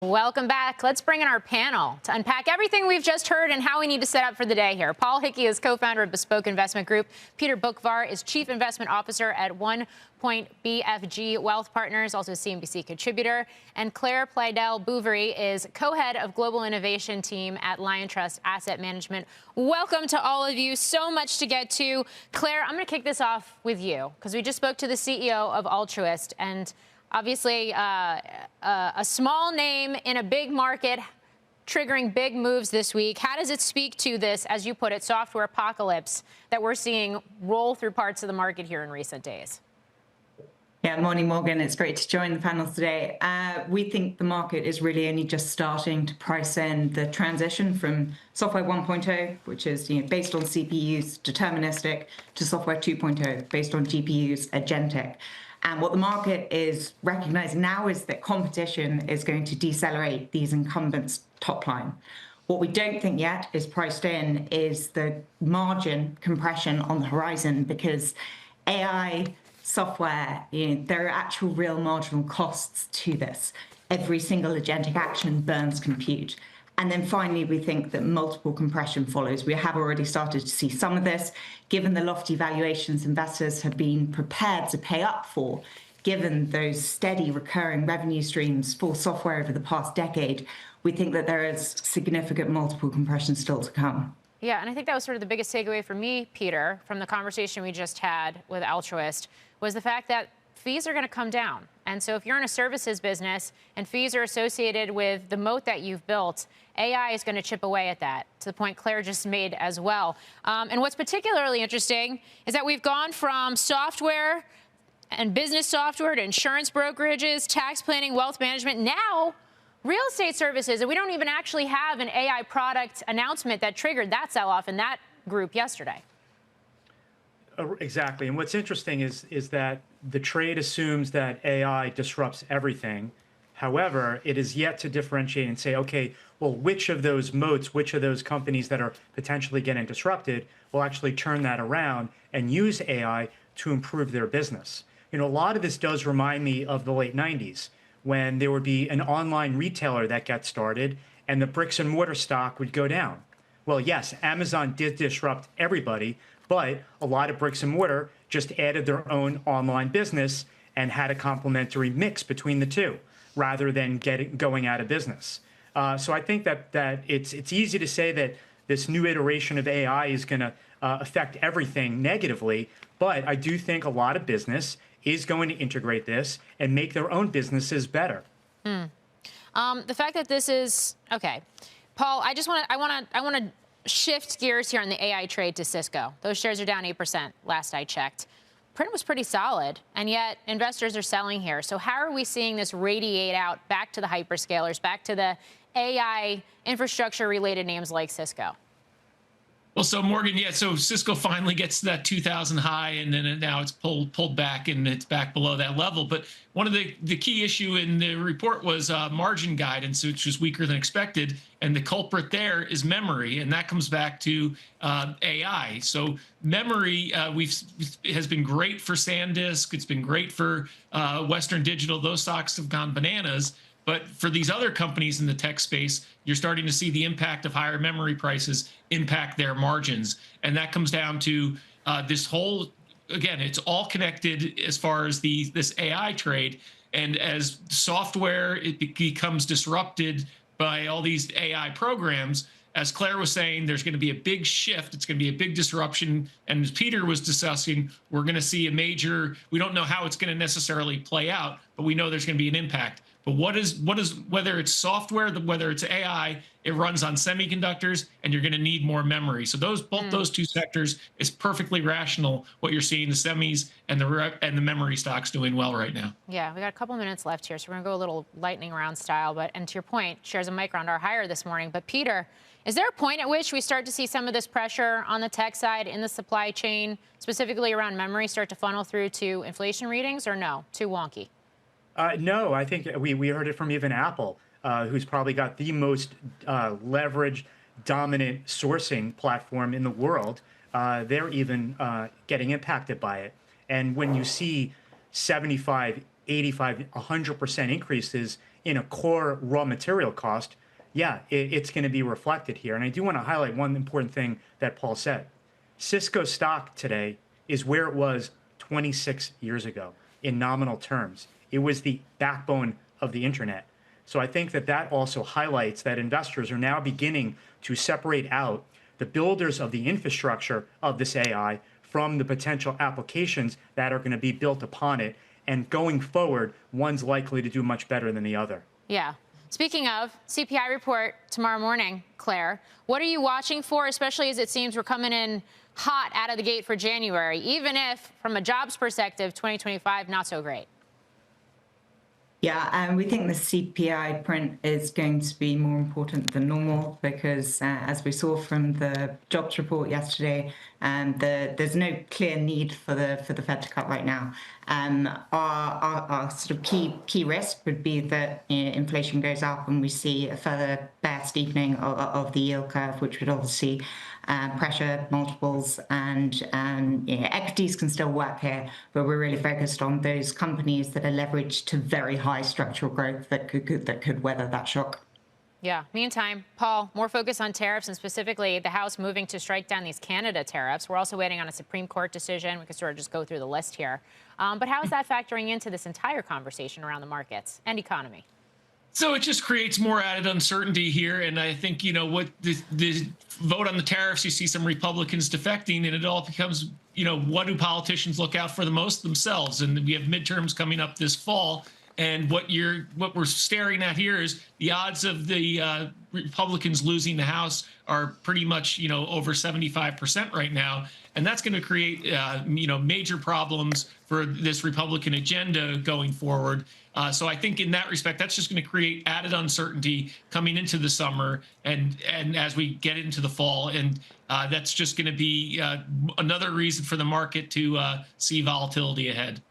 Welcome back. Let's bring in our panel to unpack everything we've just heard and how we need to set up for the day here. Paul Hickey is co-founder of Bespoke Investment Group. Peter Bookvar is chief investment officer at One Point BFG Wealth Partners, also a CNBC contributor. And Claire Pleidel-Bouverie is co-head of global innovation team at Lion Trust Asset Management. Welcome to all of you. So much to get to. Claire, I'm going to kick this off with you because we just spoke to the CEO of Altruist, and obviously, a small name in a big market triggering big moves this week. How does it speak to this, as you put it, software apocalypse that we're seeing roll through parts of the market here in recent days? Yeah, morning, Morgan. It's great to join the panel today. We think the market is really only just starting to price in the transition from software 1.0, which is based on CPUs, deterministic, to software 2.0, based on GPUs, agentic. And what the market is recognizing now is that competition is going to decelerate these incumbents' top line. What we don't think yet is priced in is the margin compression on the horizon, because AI software, there are actual real marginal costs to this. Every single agentic action burns compute. And then finally, we think that multiple compression follows. We have already started to see some of this, given the lofty valuations investors have been prepared to pay up for, given those steady recurring revenue streams for software over the past decade. We think that there is significant multiple compression still to come. Yeah, and I think that was sort of the biggest takeaway for me, Peter, from the conversation we just had with Altruist, was the fact that fees are going to come down. And so if you're in a services business and fees are associated with the moat that you've built, AI is going to chip away at that, to the point Claire just made as well. And what's particularly interesting is that we've gone from software and business software to insurance brokerages, tax planning, wealth management, now real estate services. And we don't even actually have an AI product announcement that triggered that sell-off in that group yesterday. Exactly. And what's interesting is that the trade assumes that AI disrupts everything. However, it is yet to differentiate and say, okay, well, which of those moats, which of those companies that are potentially getting disrupted will actually turn that around and use AI to improve their business? A lot of this does remind me of the late 90s, when there would be an online retailer that got started and the bricks and mortar stock would go down. Well, yes, Amazon did disrupt everybody, but a lot of bricks and mortar just added their own online business and had a complementary mix between the two, rather than going out of business. So I think that it's easy to say that this new iteration of AI is going to affect everything negatively, but I do think a lot of business is going to integrate this and make their own businesses better. The fact that this is okay, Paul, I want to shift gears here on the AI trade to Cisco. Those shares are down 8% last I checked. Print was pretty solid, and yet investors are selling here. So how are we seeing this radiate out back to the hyperscalers, back to the AI infrastructure-related names like Cisco? Well, so Morgan, yeah, so Cisco finally gets to that 2,000 high, and then now it's pulled back, and it's back below that level. But one of the key issue in the report was margin guidance, which was weaker than expected. And the culprit there is memory, and that comes back to AI. So memory has been great for SanDisk. It's been great for Western Digital. Those stocks have gone bananas. But for these other companies in the tech space, you're starting to see the impact of higher memory prices impact their margins. And that comes down to this whole, again, it's all connected as far as this AI trade. And as software becomes disrupted by all these AI programs, as Claire was saying, there's going to be a big shift. It's going to be a big disruption. And as Peter was discussing, we're going to see a major, we don't know how it's going to necessarily play out, but we know there's going to be an impact. But whether it's software, whether it's AI, it runs on semiconductors, and you're going to need more memory. So both those two sectors is perfectly rational. What you're seeing, the semis and the memory stocks doing well right now. Yeah, we got a couple minutes left here, so we're going to go a little lightning round style. And to your point, shares of Micron are higher this morning. But Peter, is there a point at which we start to see some of this pressure on the tech side in the supply chain, specifically around memory, start to funnel through to inflation readings, or no, too wonky? No, I think we heard it from even Apple, who's probably got the most leveraged, dominant sourcing platform in the world. They're even getting impacted by it. And when you see 75, 85, 100% increases in a core raw material cost, yeah, it's going to be reflected here. And I do want to highlight one important thing that Paul said. Cisco stock today is where it was 26 years ago in nominal terms. It was the backbone of the internet. So I think that that also highlights that investors are now beginning to separate out the builders of the infrastructure of this AI from the potential applications that are going to be built upon it. And going forward, one's likely to do much better than the other. Yeah. Speaking of CPI report tomorrow morning, Claire, what are you watching for, especially as it seems we're coming in hot out of the gate for January, even if from a jobs perspective, 2025, not so great? Yeah, and we think the CPI print is going to be more important than normal because, as we saw from the jobs report yesterday, there's no clear need for the Fed to cut right now. Our sort of key risk would be that inflation goes up and we see a further bear steepening of the yield curve, which would obviously pressure multiples, and equities can still work here, but we're really focused on those companies that are leveraged to very high structural growth that could weather that shock. Yeah. Meantime, Paul, more focus on tariffs and specifically the House moving to strike down these Canada tariffs. We're also waiting on a Supreme Court decision. We can sort of just go through the list here. But how is that factoring into this entire conversation around the markets and economy? So it just creates more added uncertainty here. And I think, what the vote on the tariffs, you see some Republicans defecting, and it all becomes, what do politicians look out for the most? Themselves. And we have midterms coming up this fall. And what we're staring at here is the odds of the Republicans losing the House are pretty much, over 75% right now. And that's going to create, major problems for this Republican agenda going forward. So I think in that respect, that's just going to create added uncertainty coming into the summer and as we get into the fall. And that's just going to be another reason for the market to see volatility ahead.